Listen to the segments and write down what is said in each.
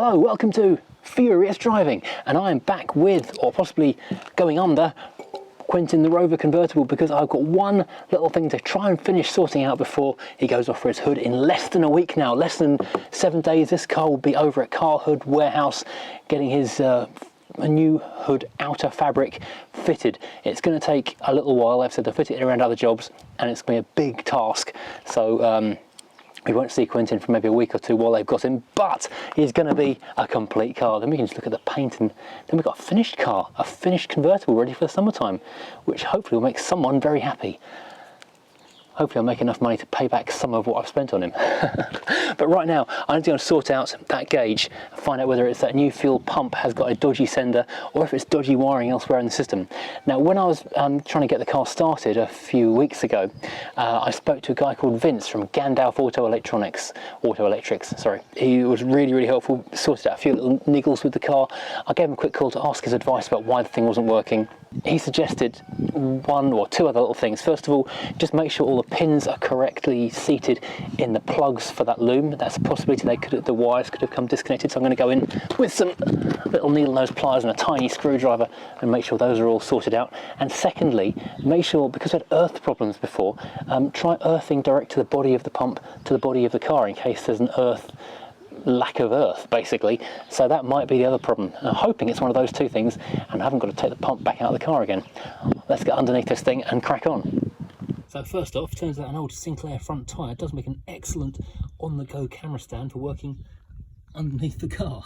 Hello, welcome to Furious Driving, and I am back with, or possibly going under, Quentin the Rover Convertible, because I've got one little thing to try and finish sorting out before he goes off for his hood in less than a week now. Less than 7 days, this car will be over at Car Hood Warehouse getting his a new hood outer fabric fitted. It's going to take a little while. I've said to fit it around other jobs, and it's going to be a big task. So we won't see Quentin for maybe a week or two while they've got him, but he's going to be a complete car. Then we can just look at the paint, and then we've got a finished car, a finished convertible ready for the summertime, which hopefully will make someone very happy. Hopefully I'll make enough money to pay back some of what I've spent on him. But right now, I need to go and sort out that gauge and find out whether it's that new fuel pump has got a dodgy sender or if it's dodgy wiring elsewhere in the system. Now, when I was trying to get the car started a few weeks ago, I spoke to a guy called Vince from Gandalf Auto Electrics. He was really helpful, sorted out a few little niggles with the car. I gave him a quick call to ask his advice about why the thing wasn't working. He suggested one or two other little things. First of all, just make sure all the pins are correctly seated in the plugs for that loom. That's a possibility. The wires could have come disconnected, so I'm going to go in with some little needle nose pliers and a tiny screwdriver and make sure those are all sorted out. And secondly, make sure, because we had earth problems before, try earthing direct to the body of the pump to the body of the car in case there's an lack of earth, basically. So that might be the other problem. I'm hoping it's one of those two things and I haven't got to take the pump back out of the car again. Let's get underneath this thing and crack on. So first off, turns out an old Sinclair front tyre does make an excellent on-the-go camera stand for working underneath the car.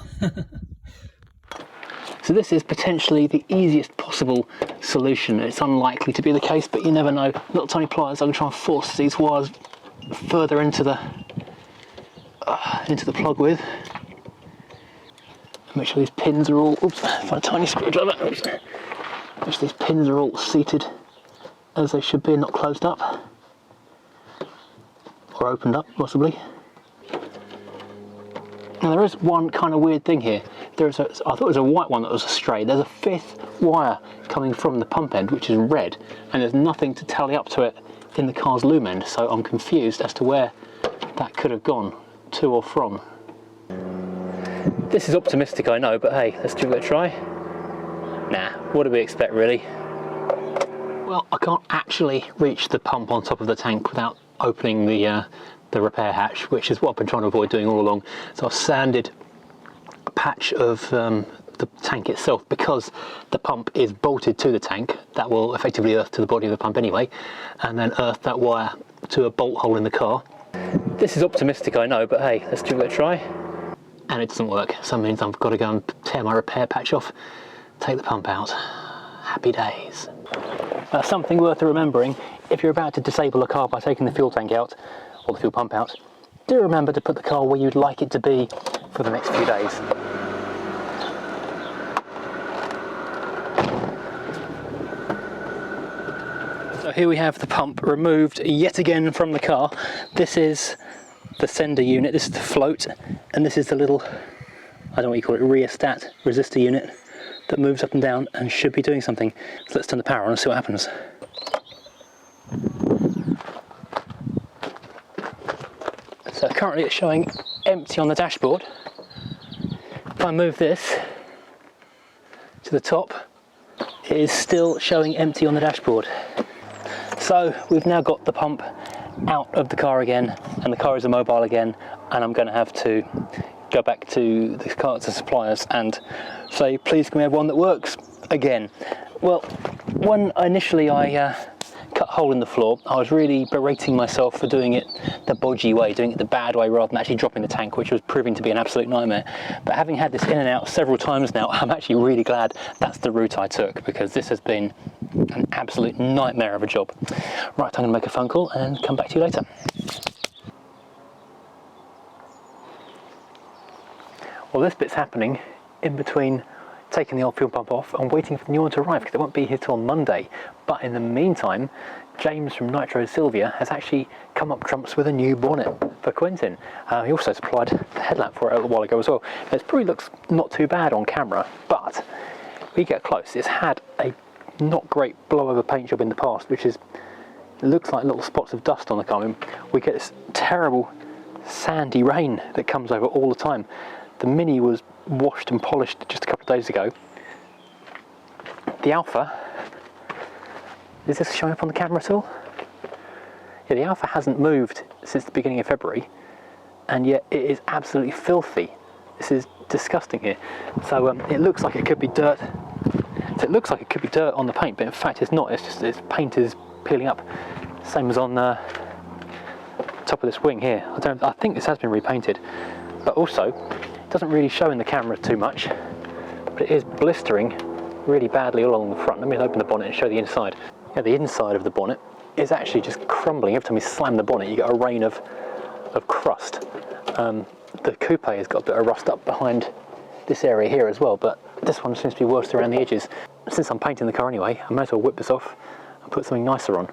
So this is potentially the easiest possible solution. It's unlikely to be the case, but you never know. Little tiny pliers, I can try and force these wires further into the plug with. Make sure these pins are all, find a tiny screwdriver. Make sure these pins are all seated as they should be, not closed up or opened up possibly. Now there is one kind of weird thing here. I thought it was a white one that was astray. There's a fifth wire coming from the pump end which is red, and there's nothing to tally up to it in the car's loom end, so I'm confused as to where that could have gone to or from. This is optimistic, I know, but hey, let's give it a try. Nah, what do we expect really? Well, I can't actually reach the pump on top of the tank without opening the repair hatch, which is what I've been trying to avoid doing all along. So I've sanded a patch of the tank itself, because the pump is bolted to the tank. That will effectively earth to the body of the pump anyway, and then earth that wire to a bolt hole in the car. This is optimistic, I know, but hey, let's give it a try. And it doesn't work, so that means I've got to go and tear my repair patch off, take the pump out. Happy days. Something worth remembering, if you're about to disable a car by taking the fuel tank out, or the fuel pump out, do remember to put the car where you'd like it to be for the next few days. So here we have the pump removed yet again from the car. This is the sender unit, this is the float, and this is the little, I don't know what you call it, rheostat resistor unit that moves up and down and should be doing something. So let's turn the power on and see what happens. So currently it's showing empty on the dashboard. If I move this to the top, it is still showing empty on the dashboard. So we've now got the pump out of the car again, and the car is immobile again, and I'm going to have to go back to the car to suppliers and say, please can we have one that works again. Well, when initially I cut a hole in the floor, I was really berating myself for doing it the bodgy way, doing it the bad way rather than actually dropping the tank, which was proving to be an absolute nightmare. But having had this in and out several times now, I'm actually really glad that's the route I took, because this has been an absolute nightmare of a job. Right, I'm going to make a phone call and come back to you later. Well, this bit's happening in between taking the old fuel pump off and waiting for the new one to arrive, because it won't be here till Monday. But in the meantime, James from Nitro Sylvia has actually come up trumps with a new bonnet for Quentin. He also supplied the headlamp for it a little while ago as well. It probably looks not too bad on camera, but we get close. It's had a not great blowover paint job in the past, which is, it looks like little spots of dust on the car. We get this terrible sandy rain that comes over all the time. The Mini was washed and polished just a couple of days ago. The Alpha, is this showing up on the camera at all? Yeah, the Alpha hasn't moved since the beginning of February, and yet it is absolutely filthy. This is disgusting here. So it looks like it could be dirt. So it looks like it could be dirt on the paint, but in fact it's not. It's just its paint is peeling up. Same as on the top of this wing here. I think this has been repainted, but also it doesn't really show in the camera too much, but it is blistering really badly all along the front. Let me open the bonnet and show the inside. Yeah, the inside of the bonnet is actually just crumbling. Every time you slam the bonnet, you get a rain of crust. The coupe has got a bit of rust up behind this area here as well, but this one seems to be worse around the edges. Since I'm painting the car anyway, I might as well whip this off and put something nicer on.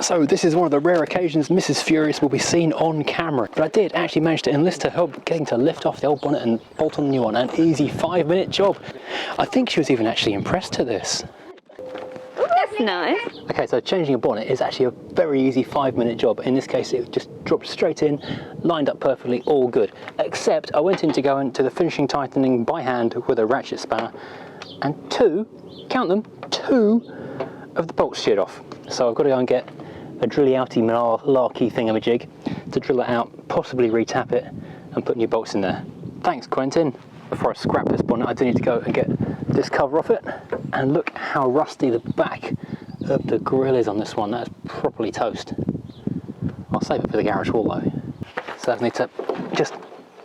So this is one of the rare occasions Mrs. Furious will be seen on camera, but I did actually manage to enlist her help getting to lift off the old bonnet and bolt on the new one. An easy 5-minute job. I think she was even actually impressed at this. That's nice. Okay, so changing a bonnet is actually a very easy 5-minute job. In this case, it just dropped straight in, lined up perfectly, all good. Except I went in to go into the finishing tightening by hand with a ratchet spanner, and count them, two of the bolts sheared off. So I've got to go and get a drilly outy malarkey thingamajig to drill it out, possibly retap it, and put new bolts in there. Thanks, Quentin. Before I scrap this bonnet, I do need to go and get this cover off it. And look how rusty the back of the grille is on this one. That's properly toast. I'll save it for the garage wall though. So I need to just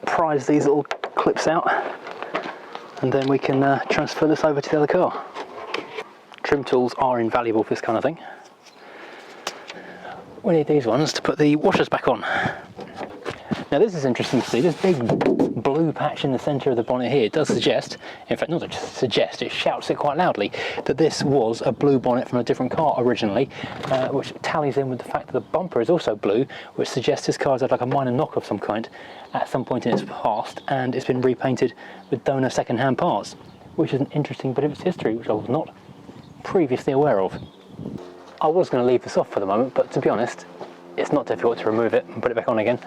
prise these little clips out, and then we can transfer this over to the other car. Trim tools are invaluable for this kind of thing. We need these ones to put the washers back on. Now this is interesting to see, this big blue patch in the centre of the bonnet here does suggest, in fact not just suggest, it shouts it quite loudly, that this was a blue bonnet from a different car originally, which tallies in with the fact that the bumper is also blue, which suggests this car's had like a minor knock of some kind at some point in its past, and it's been repainted with donor second-hand parts, which is an interesting bit of its history, which I was not previously aware of. I was going to leave this off for the moment, but to be honest, it's not difficult to remove it and put it back on again.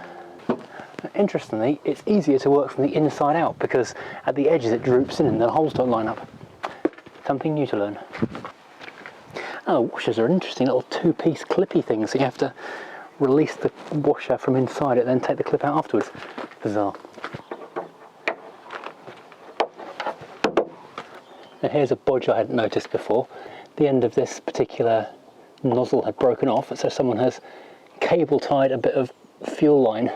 Interestingly, it's easier to work from the inside out because at the edges it droops in and the holes don't line up. Something new to learn. Oh, the washers are interesting little two-piece clippy things, so you have to release the washer from inside it, then take the clip out afterwards. Bizarre. Now here's a bodge I hadn't noticed before. The end of this particular nozzle had broken off, so someone has cable tied a bit of fuel line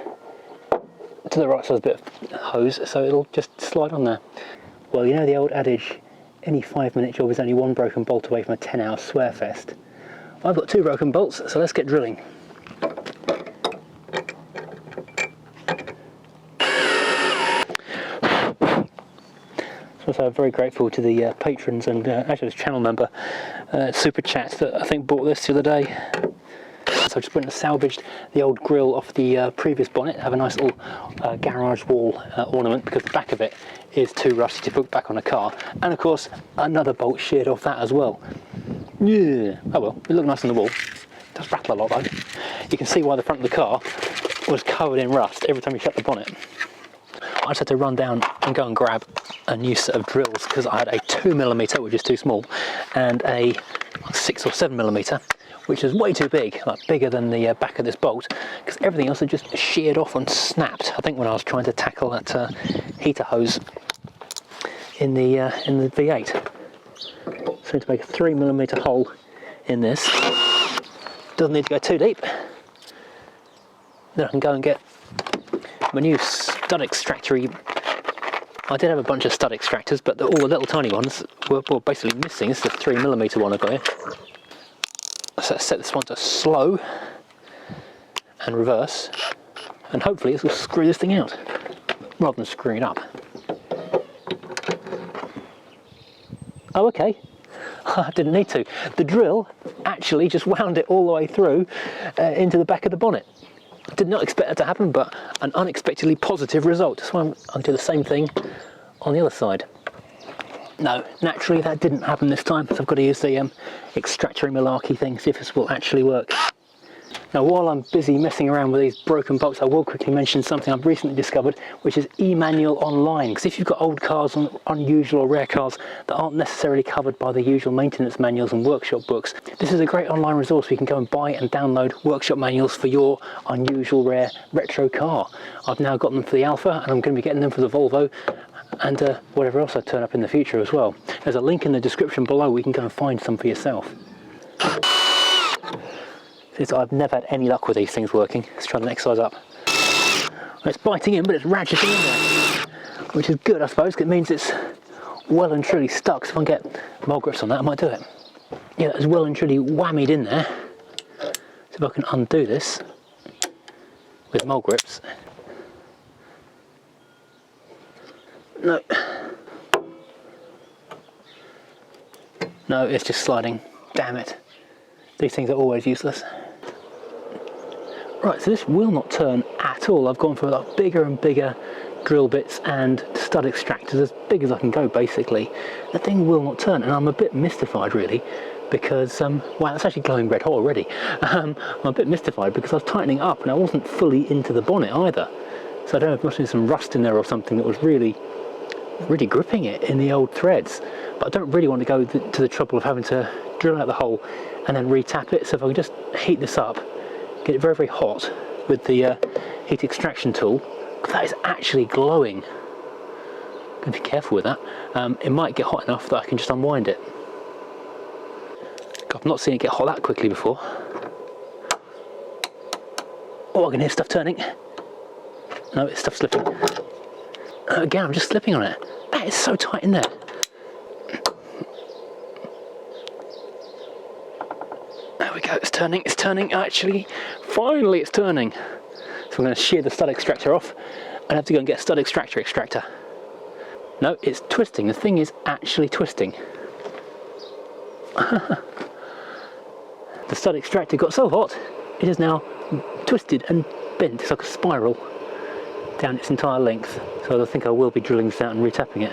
to the right side, a bit of hose, so it'll just slide on there. Well, you know the old adage, any 5-minute job is only one broken bolt away from a 10-hour swear fest. I've got 2 broken bolts, so let's get drilling. So I'm very grateful to the patrons and actually this channel member, Super Chat, that I think bought this the other day. So I just went and salvaged the old grille off the previous bonnet, have a nice little garage wall ornament because the back of it is too rusty to put back on a car, and of course another bolt sheared off that as well. Yeah, oh well, it looked nice on the wall. It does rattle a lot though. You can see why the front of the car was covered in rust every time you shut the bonnet. I just had to run down and go and grab a new set of drills because I had a 2mm, which is too small, and a 6 or 7mm, which is way too big, like bigger than the back of this bolt, because everything else had just sheared off and snapped. I think when I was trying to tackle that heater hose in the V8. So I need to make a 3mm hole in this. Doesn't need to go too deep. Then I can go and get my new stud extractor. I did have a bunch of stud extractors, but all the little tiny ones were basically missing. This is a 3mm one I've got here. So let's set this one to slow and reverse, and hopefully this will screw this thing out rather than screw it up. Oh, okay. I didn't need to. The drill actually just wound it all the way through into the back of the bonnet. I did not expect that to happen, but an unexpectedly positive result. So I'll do the same thing on the other side. No, naturally that didn't happen this time, so I've got to use the extractory malarkey thing, see if this will actually work. Now while I'm busy messing around with these broken bolts, I will quickly mention something I've recently discovered, which is e-manual online. Because if you've got old cars, unusual or rare cars that aren't necessarily covered by the usual maintenance manuals and workshop books, this is a great online resource where you can go and buy and download workshop manuals for your unusual, rare, retro car. I've now got them for the Alfa, and I'm going to be getting them for the Volvo, and whatever else I turn up in the future as well. There's a link in the description below where you can go and find some for yourself. I've never had any luck with these things working. Let's try the next size up. It's biting in, but it's ratcheting in there, which is good, I suppose, 'cause it means it's well and truly stuck. So if I can get mole grips on that, I might do it. Yeah, that's well and truly whammied in there. So if I can undo this with mole grips. No. No, it's just sliding. Damn it. These things are always useless. Right, so this will not turn at all. I've gone for like bigger and bigger drill bits and stud extractors, as big as I can go basically. The thing will not turn, and I'm a bit mystified really, because, wow, it's actually glowing red hot already. I'm a bit mystified because I was tightening up and I wasn't fully into the bonnet either. So I don't know if there must be some rust in there or something that was really gripping it in the old threads. But I don't really want to go to the trouble of having to drill out the hole and then re-tap it. So if I can just heat this up, get it very, very hot with the heat extraction tool, that is actually glowing. Gotta be careful with that. It might get hot enough that I can just unwind it. I've not seen it get hot that quickly before. Oh, I can hear stuff turning. No, it's stuff slipping. Again, I'm just slipping on it. That is so tight in there. There we go, it's turning, actually, finally it's turning. So I'm going to shear the stud extractor off and have to go and get a stud extractor. No, it's twisting, the thing is actually twisting. The stud extractor got so hot, it is now twisted and bent. It's like a spiral down its entire length. So I think I will be drilling this out and retapping it.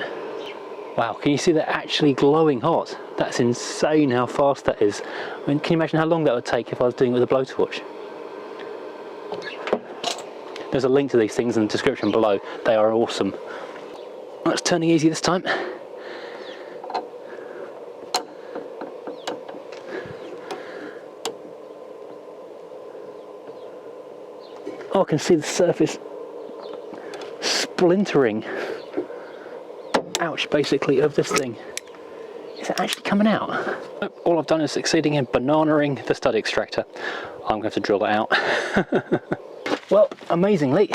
Wow, can you see that actually glowing hot? That's insane how fast that is. I mean, can you imagine how long that would take if I was doing it with a blowtorch? There's a link to these things in the description below. They are awesome. That's turning easy this time. Oh, I can see the surface splintering. Ouch, basically, of this thing. Is it actually coming out? All I've done is succeeding in bananaing the stud extractor. I'm going to have to drill that out. Well, amazingly,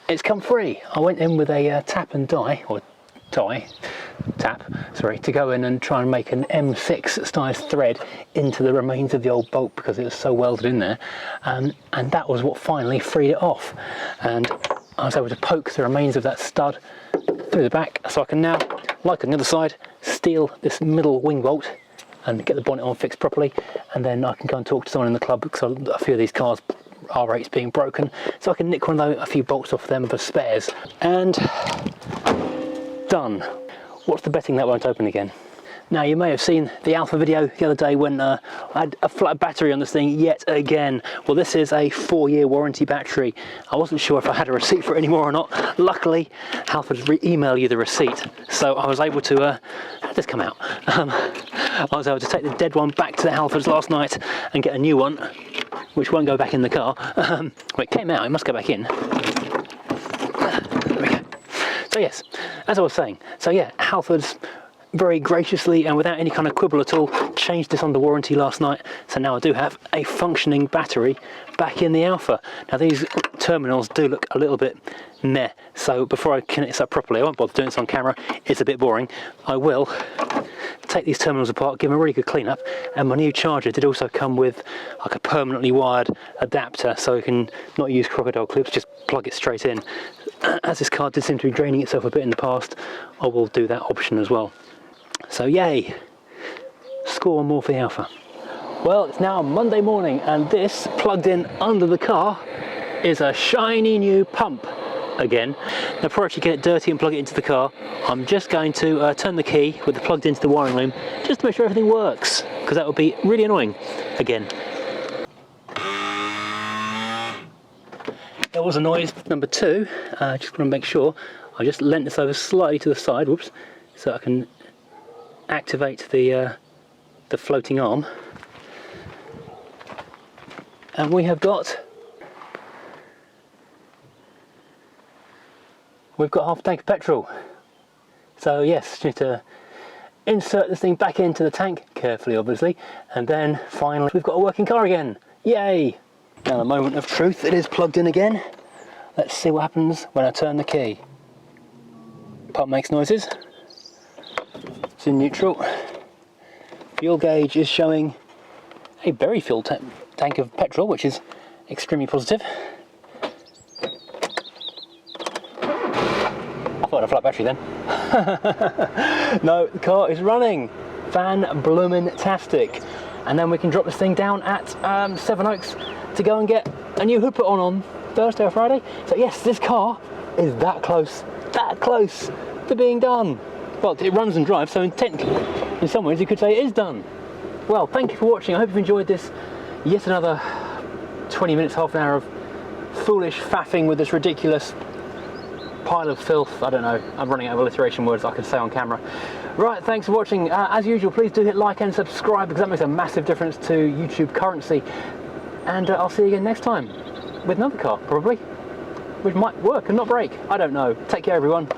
it's come free. I went in with a tap and die, or tap, sorry, to go in and try and make an M6 size thread into the remains of the old bolt because it was so welded in there. And that was what finally freed it off. And I was able to poke the remains of that stud through the back, so I can now, like on the other side, steel this middle wing bolt and get the bonnet on fixed properly, and then I can go and talk to someone in the club because a few of these cars R8's being broken, so I can nick one of those, a few bolts off them for spares, and done. What's the betting that won't open again? Now, you may have seen the Alfa video the other day when I had a flat battery on this thing yet again. Well, this is a 4-year warranty battery. I wasn't sure if I had a receipt for it anymore or not. Luckily, Alfa would email you the receipt. So I was able to, how did this come out? I was able to take the dead one back to the Alfa's last night and get a new one, which won't go back in the car. Well, it came out, it must go back in. There we go. So yes, as I was saying, so yeah, Halford's very graciously and without any kind of quibble at all changed this under warranty last night, so now I do have a functioning battery back in the Alfa. Now these terminals do look a little bit meh, so before I connect this up properly, I won't bother doing this on camera, it's a bit boring. I will take these terminals apart, give them a really good clean up, and my new charger did also come with like a permanently wired adapter, so you can not use crocodile clips, just plug it straight in. As this car did seem to be draining itself a bit in the past, I will do that option as well. So yay, score one more for the Alfa. Well, it's now Monday morning and this, plugged in under the car, is a shiny new pump again. Now before I actually get it dirty and plug it into the car, I'm just going to turn the key with it plugged into the wiring loom just to make sure everything works, because that would be really annoying again. There was a noise. Number 2, just want to make sure, I just leant this over slightly to the side, whoops, so I can activate the floating arm. And we've got half a tank of petrol. So yes, need to insert this thing back into the tank, carefully obviously, and then finally we've got a working car again. Yay! Now the moment of truth, it is plugged in again. Let's see what happens when I turn the key. Pump makes noises. It's in neutral. Fuel gauge is showing a very full tank of petrol, which is extremely positive. I thought I had a flat battery then. No, the car is running. Fan-bloomin-tastic. And then we can drop this thing down at Sevenoaks to go and get a new hood put on Thursday or Friday. So yes, this car is that close to being done. Well, it runs and drives, so technically, in some ways you could say it is done. Well, thank you for watching. I hope you've enjoyed this. Yet another 20 minutes, half an hour of foolish faffing with this ridiculous pile of filth. I don't know, I'm running out of alliteration words I could say on camera. Right, thanks for watching. As usual, please do hit like and subscribe, because that makes a massive difference to YouTube currency. And I'll see you again next time with another car, probably, which might work and not break. I don't know. Take care, everyone.